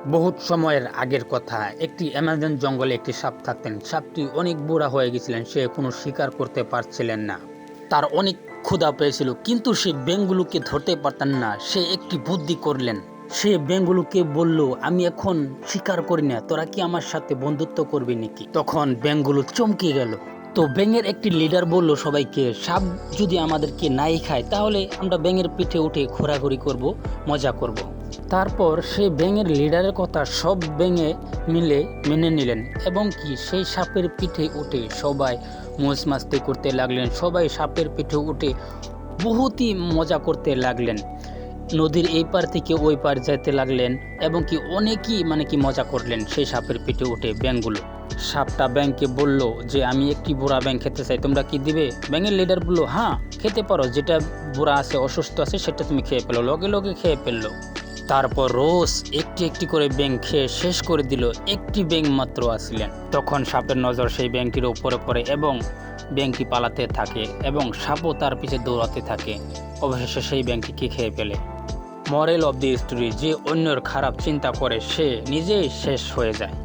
বহুত সময়ের আগের কথা, একটি অ্যামাজন জঙ্গলে একটি সাপ থাকতেন। সাপটি অনেক বুড়া হয়ে গেছিলেন, সে কোনো শিকার করতে পারছিলেন না। তার অনেক ক্ষুধা পেয়েছিল, কিন্তু সে ব্যাঙগুলোকে ধরতে পারতেন না। সে একটি বুদ্ধি করলেন। সে ব্যাঙগুলোকে বলল, আমি এখন শিকার করি না, তোরা কি আমার সাথে বন্ধুত্ব করবি নাকি? তখন ব্যাঙগুলো চমকে গেল। তো ব্যাঙের একটি লিডার বলল সবাইকে, সাপ যদি আমাদেরকে নাই খায় তাহলে আমরা ব্যাঙের পিঠে উঠে ঘোরাঘুরি করব, মজা করব। তারপর সেই ব্যাঙের লিডারের কথা সব ব্যাঙে মিলে মেনে নিলেন এবং কি সেই সাপের পিঠে উঠে সবাই মৌজ মাস্তি করতে লাগলেন। সবাই সাপের পিঠে উঠে বহুতই মজা করতে লাগলেন। নদীর এই পার থেকে ওই পার যেতে লাগলেন এবং কি অনেকই মজা করলেন সেই সাপের পিঠে উঠে ব্যাঙগুলো। সাপটা ব্যাঙকে বলল যে আমি একটি বুড়া ব্যাঙ খেতে চাই, তোমরা কি দিবে? ব্যাঙের লিডার বলল, হ্যাঁ খেতে পারো, যেটা বুড়া আছে অসুস্থ আছে সেটা তুমি খেয়ে ফেলো। লগে লগে খেয়ে ফেললো। তারপর রোজ একটি একটি করে ব্যাঙ খেয়ে শেষ করে দিল। একটি ব্যাঙ মাত্র আসলেন। তখন সাপের নজর সেই ব্যাঙটির উপরে পড়ে এবং ব্যাঙটি পালাতে থাকে এবং সাপও তার পিছে দৌড়াতে থাকে। অবশেষে সেই ব্যাঙটিকে খেয়ে ফেলে। মরেল অব দি স্টোরি, যে অন্যের খারাপ চিন্তা করে সে নিজেই শেষ হয়ে যায়।